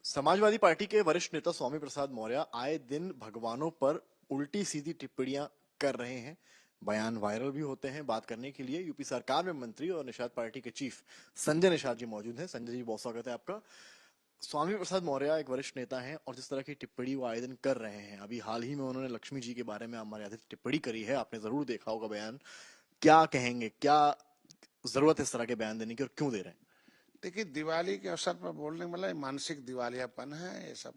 Samajwadi party के वरिष्ठ नेता स्वामी प्रसाद मौर्य आए दिन भगवानों पर उल्टी सीधी टिप्पणियां कर रहे हैं। बयान वायरल भी होते हैं। बात करने के लिए यूपी सरकार में मंत्री और निषाद पार्टी के चीफ संजय निषाद जी मौजूद हैं। संजय जी, बहुत स्वागत है आपका। स्वामी प्रसाद मौर्य एक वरिष्ठ नेता हैं और जिस तरह की टिप्पणी वो आए दिन कर रहे हैं, अभी हाल ही में उन्होंने लक्ष्मी जी के बारे में अमर्यादित टिप्पणी करी है। आपने जरूर देखा होगा बयान। क्या कहेंगे, क्या जरूरत है इस तरह के बयान देने की और क्यों दे रहे हैं? देखिए, दिवाली के अवसर पर बोलने वाला ये मानसिक दिवालियापन है। ये सब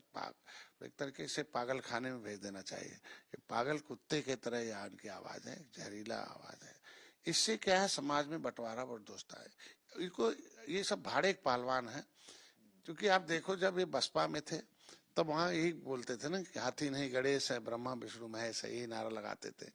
एक तरीके से पागल खाने में भेज देना चाहिए। ये पागल कुत्ते की तरह यहाँ उनकी आवाज है, जहरीला आवाज है। इससे क्या है, समाज में बंटवारा बहुत दोस्ता है। इनको ये सब भाड़े पहलवान है। क्योंकि आप देखो, जब ये बसपा में थे तब वहां यही बोलते थे ना कि हाथी नहीं गणेश है, ब्रह्मा विष्णु महेश है, यही नारा लगाते थे।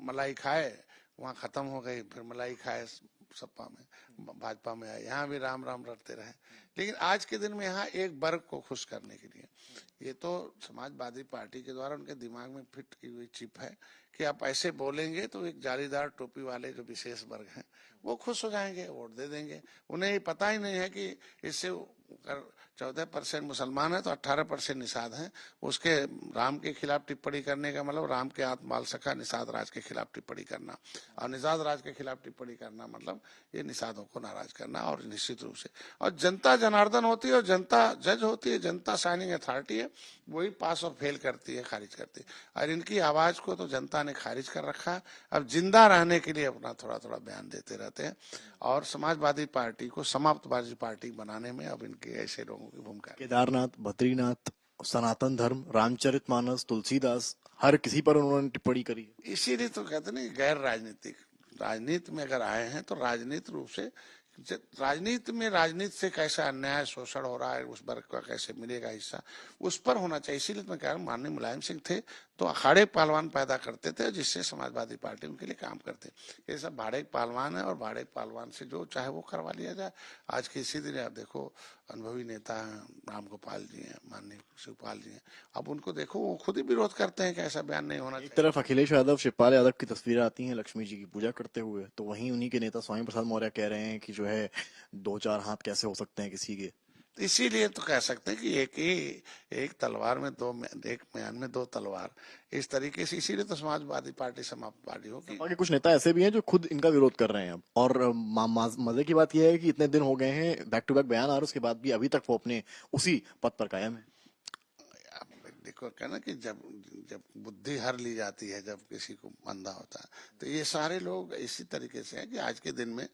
मलाई खाए, वहां खत्म हो गई, फिर मलाई खाए सपा में, भाजपा में आए, यहाँ भी राम राम रटते रहे। लेकिन आज के दिन में यहाँ एक वर्ग को खुश करने के लिए ये तो समाजवादी पार्टी के द्वारा उनके दिमाग में फिट की हुई चिप है कि आप ऐसे बोलेंगे तो एक जालीदार टोपी वाले जो विशेष वर्ग हैं वो खुश हो जाएंगे, वोट दे देंगे। उन्हें ये पता ही नहीं है कि इससे 14% मुसलमान है तो 18% निषाद हैं। उसके राम के खिलाफ टिप्पणी करने का मतलब राम के आत्म बाल सखा निषाद राज के खिलाफ टिप्पणी करना, और निषाद राज के खिलाफ टिप्पणी करना मतलब ये निषादों को नाराज करना। और निश्चित रूप से और जनता जनार्दन होती है और जनता जज होती है, जनता साइनिंग अथॉरिटी है, वही पास और फेल करती है, खारिज करती है। और इनकी आवाज को तो जनता ने खारिज कर रखा है। अब जिंदा रहने के लिए अपना थोड़ा थोड़ा बयान देते रहते हैं और समाजवादी पार्टी को समाप्तवादी पार्टी बनाने में अब इनके ऐसे लोगों की भूमिका है। केदारनाथ, बद्रीनाथ, सनातन धर्म, रामचरितमानस, तुलसीदास, हर किसी पर उन्होंने टिप्पणी करी है। इसीलिए तो कहते हैं गैर राजनीतिक राजनीति में अगर आए हैं तो राजनीतिक रूप से राजनीति में राजनीति से कैसा अन्याय शोषण हो रहा है, उस वर्ग का कैसे मिलेगा हिस्सा, उस पर होना चाहिए। इसीलिए मैं कह रहा हूँ, माननीय मुलायम सिंह थे तो अखाड़े पहलवान पैदा करते थे जिससे समाजवादी पार्टी उनके लिए काम करते। ये सब भाड़े पहलवान है और भाड़े पहलवान से जो चाहे वो करवा लिया जाए। आज के इसी दिन आप देखो, अनुभवी नेता हैं, राम गोपाल जी हैं, माननीय शिवपाल जी हैं, अब उनको देखो वो खुद ही विरोध करते हैं कि ऐसा बयान नहीं होना एक चाहिए। तरफ अखिलेश यादव, शिवपाल यादव की तस्वीरें आती हैं लक्ष्मी जी की पूजा करते हुए, तो वहीं उन्हीं के नेता स्वामी प्रसाद मौर्य कह रहे हैं कि जो है दो चार हाथ कैसे हो सकते हैं किसी के। तो इसीलिए तो कह सकते हैं कि एक तलवार में दो एक म्यान में दो तलवार, इस तरीके से। इसीलिए तो समाजवादी पार्टी समाजवादी होगी। सपा के कुछ नेता ऐसे भी हैं जो खुद इनका विरोध कर रहे हैं अब। और मजे की बात यह है कि इतने दिन हो गए हैं, बैक टू बैक बयान आ रहे, उसके बाद भी अभी तक वो अपने उसी पद पर कायम है। आप देखो, कहना कि जब जब बुद्धि हर ली जाती है, जब किसी को मंदा होता है, तो ये सारे लोग इसी तरीके से हैं कि आज के दिन में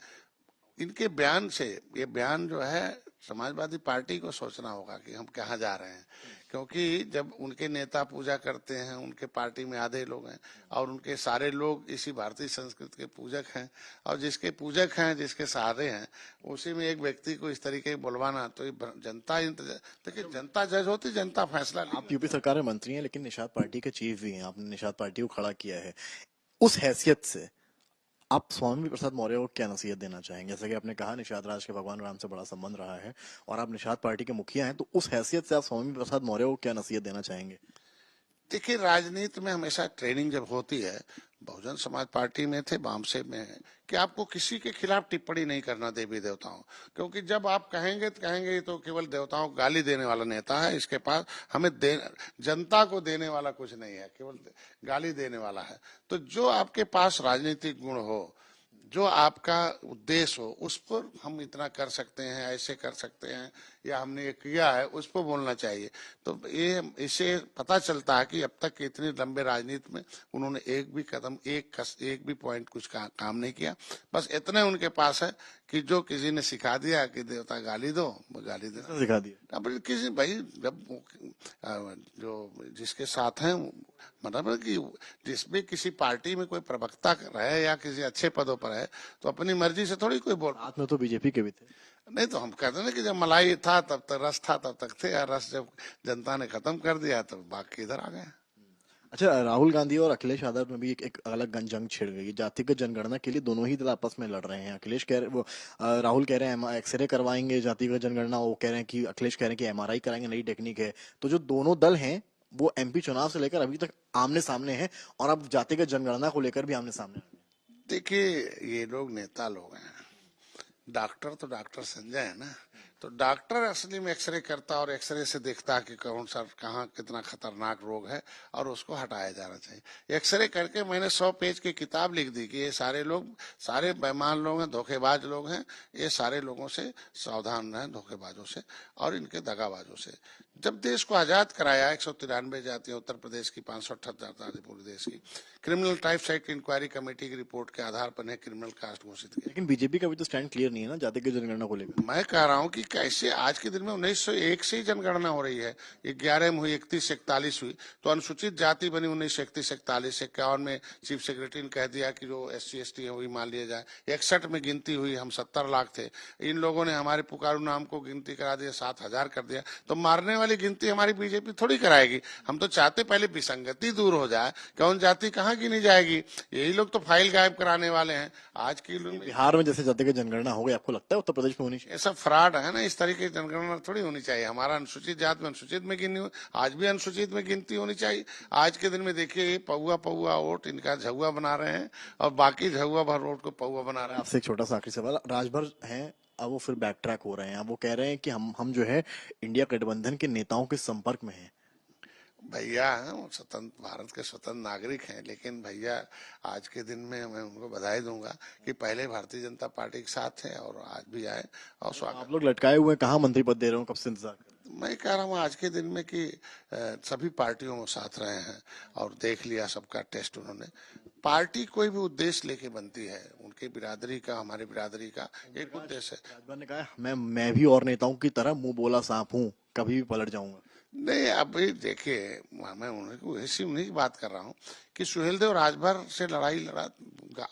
इनके बयान से, ये बयान जो है समाजवादी पार्टी को सोचना होगा कि हम कहाँ जा रहे हैं। क्योंकि जब उनके नेता पूजा करते हैं, उनके पार्टी में आधे लोग हैं और उनके सारे लोग इसी भारतीय संस्कृति के पूजक हैं, और जिसके पूजक हैं, जिसके सहारे हैं, उसी में एक व्यक्ति को इस तरीके बोलवाना, तो ये जनता देखिए, जनता जज होती, जनता फैसला आप लेगी। यूपी सरकार में मंत्री हैं लेकिन निषाद पार्टी के चीफ भी हैं, आपने निषाद पार्टी को खड़ा किया है। उस हैसियत से आप स्वामी प्रसाद मौर्य को क्या नसीहत देना चाहेंगे? जैसा कि आपने कहा निषाद राज के भगवान राम से बड़ा संबंध रहा है और आप निषाद पार्टी के मुखिया हैं, तो उस हैसियत से आप स्वामी प्रसाद मौर्य को क्या नसीहत देना चाहेंगे? देखिए, राजनीति में हमेशा ट्रेनिंग जब होती है, बहुजन समाज पार्टी में थे, वामसे में है, कि आपको किसी के खिलाफ टिप्पणी नहीं करना देवी देवताओं। क्योंकि जब आप कहेंगे तो कहेंगे तो केवल देवताओं को गाली देने वाला नेता है, इसके पास हमें जनता को देने वाला कुछ नहीं है, केवल गाली देने वाला है। तो जो आपके पास राजनीतिक गुण हो, जो आपका उद्देश्य हो, उस पर हम इतना कर सकते हैं, ऐसे कर सकते हैं, या हमने ये किया है, उस पर बोलना चाहिए। तो ये इससे पता चलता है कि अब तक इतने लंबे राजनीति में उन्होंने एक भी कदम, एक भी पॉइंट कुछ काम नहीं किया। बस इतने उनके पास है कि जो किसी ने सिखा दिया कि देवता गाली दो, वो गाली देना सिखा दिया। अब किसी भाई, जब जो जिसके साथ हैं, मतलब कि जिसमें किसी पार्टी में कोई प्रवक्ता रहे या किसी अच्छे पदों पर है, तो अपनी मर्जी से थोड़ी कोई बोल। साथ में तो बीजेपी के भी थे। नहीं तो हम कहते हैं ना कि जब मलाई था तब तक रस था, तब तक थे, और रस जब जनता ने खत्म कर दिया तब बाकी इधर आ गए। अच्छा, राहुल गांधी और अखिलेश यादव में भी एक अलग जंग छिड़ गई। जातिगत जनगणना के लिए दोनों ही दल आपस में लड़ रहे हैं। अखिलेश कह रहे वो राहुल कह रहे हैं एक्सरे करवाएंगे जातिगत जनगणना, वो कह रहे हैं कि अखिलेश कह रहे हैं कि एमआरआई कराएंगे, नई टेक्निक है। तो जो दोनों दल हैं वो एमपी चुनाव से लेकर अभी तक आमने सामने हैं और अब जातिगत जनगणना को लेकर भी आमने सामने हैं। देखिए, ये लोग नेता लोग हैं, डॉक्टर तो डॉक्टर संजय है ना, तो डॉक्टर असली में एक्सरे करता और एक्सरे से देखता कि कौन सा कहाँ कितना खतरनाक रोग है और उसको हटाया जाना चाहिए। एक्सरे करके मैंने 100 पेज की किताब लिख दी कि ये सारे लोग सारे बेईमान लोग हैं, धोखेबाज लोग हैं, ये सारे लोगों से सावधान रहें, धोखेबाजों से और इनके दगाबाजों से। जब देश को आजाद कराया 193 जातियां उत्तर प्रदेश की 578 जाति पूरे देश की, criminal type site inquiry committee की रिपोर्ट के आधार पर क्रिमिनल कास्ट घोषित किया। लेकिन बीजेपी का भी तो स्टैंड क्लियर नहीं है ना जाति की जनगणना को लेकर। मैं कह रहा हूं कि कैसे आज के दिन में 1901 से ही जनगणना हो रही है, 11 में हुई, 31 41 हुई, तो अनुसूचित जाति बनी 1931 41, 51 में चीफ सेक्रेटरी ने कह दिया कि जो SC ST है वही मान लिया जाए, 61 में गिनती हुई, हम 70 लाख थे, इन लोगों ने हमारे पुकारू नाम को गिनती करा दिया, 7,000 कर दिया। तो मारने वाली गिनती हमारी बीजेपी थोड़ी कराएगी। हम तो चाहते पहले विसंगति दूर हो जाए, कौन जाति कहाँ गिनी जाएगी, यही लोग तो फाइल गायब कराने वाले हैं। आज की बिहार में जैसे जाति की जनगणना हो गई, आपको लगता है उत्तर प्रदेश में होनी चाहिए? ये सब फ्रॉड है ना, इस तरीके की जनगणना थोड़ी होनी चाहिए। हमारा अनुसूचित जात में अनुसूचित में गिनी हो, आज भी अनुसूचित में गिनती होनी चाहिए। आज के दिन में देखिए पौआ पौआ वोट इनका झुआ बना रहे हैं और बाकी झुआ भर वोट को पौआ बना रहे हैं। आपसे एक छोटा सा आखिरी सवाल, राजभर हैं अब वो फिर बैक ट्रैक हो रहे हैं, अब वो कह रहे हैं कि हम जो है इंडिया गठबंधन के नेताओं के संपर्क में हैं। भैया वो स्वतंत्र भारत के स्वतंत्र नागरिक हैं, लेकिन भैया आज के दिन में मैं उनको बधाई दूंगा कि पहले भारतीय जनता पार्टी के साथ थे और आज भी आए और स्वागत। आप लोग लटकाए हुए हैं, कहाँ मंत्री पद दे रहे हो, कब से इंतजार कर रहे हैं? मैं कह रहा हूँ आज के दिन में कि सभी पार्टियों में साथ रहे हैं और देख लिया सबका टेस्ट उन्होंने। पार्टी कोई भी उद्देश्य लेके बनती है, उनके बिरादरी का हमारी बिरादरी का एक उद्देश्य है। राजभर ने कहा मैं भी और नेताओं की तरह मुंह बोला सांप हूँ, कभी भी पलट जाऊंगा। नहीं अभी देखिए, मैं उन्हीं की बात कर रहा हूँ कि सुहेलदेव राजभर से लड़ाई लड़ा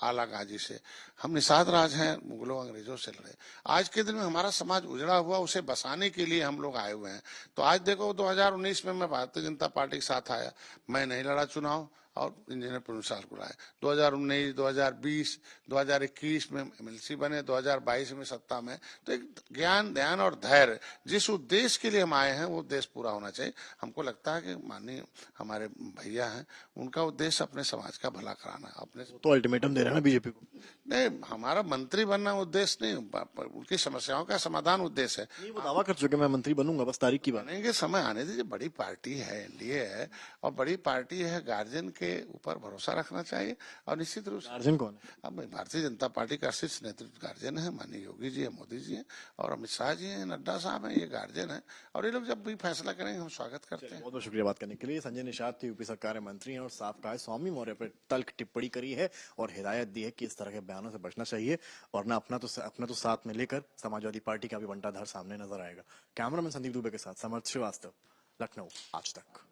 आला गाजी से, हम निषाद राज हैं, मुगलों अंग्रेजों से लड़े। आज के दिन में हमारा समाज उजड़ा हुआ, उसे बसाने के लिए हम लोग आए हुए हैं। तो आज देखो 2019 में मैं भारतीय जनता पार्टी के साथ आया, मैं नहीं लड़ा चुनाव और इंजीनियर प्रसाद को लाए। 2019, 2020, 2021 में MLC बने, 2022 में सत्ता में। तो एक ज्ञान ध्यान और धैर्य, जिस उद्देश्य के लिए हम आए हैं वो उद्देश्य पूरा होना चाहिए। हमको लगता है कि माननीय हमारे भैया हैं, उनका उद्देश्य अपने समाज का भला कराना, अपने तो अल्टीमेटम दे रहे हैं ना बीजेपी को। नहीं, हमारा मंत्री बनना उद्देश्य नहीं, उनकी समस्याओं का समाधान उद्देश्य है। नहीं, वो दावा कर चुके मैं मंत्री बनूंगा, बस तारीख की बात। बनेंगे, समय आने दीजिए। बड़ी पार्टी है, NDA है और बड़ी पार्टी है, गार्जियन के ऊपर भरोसा रखना चाहिए और निश्चित रूप से गार्जियन कौन है? अब भारतीय जनता पार्टी का शीर्ष नेतृत्व गार्जियन है, माननीय योगी जी है, मोदी जी हैं और अमित शाह जी हैं, नड्डा साहब हैं, ये गार्जियन है और ये लोग जब भी फैसला करेंगे हम स्वागत करते हैं। बहुत बहुत शुक्रिया बात करने के लिए। संजय निषाद थे, यूपी सरकार में मंत्री हैं और साफ कहा है स्वामी मौर्य पर तल्ख टिप्पणी करी है और हिदायत दी है कि इस तरह के बयानों से बचना चाहिए और ना अपना तो साथ में लेकर समाजवादी पार्टी का भी बंटाधार सामने नजर आएगा। कैमरामैन संदीप दुबे के साथ समर्थ श्रीवास्तव, लखनऊ, आज तक।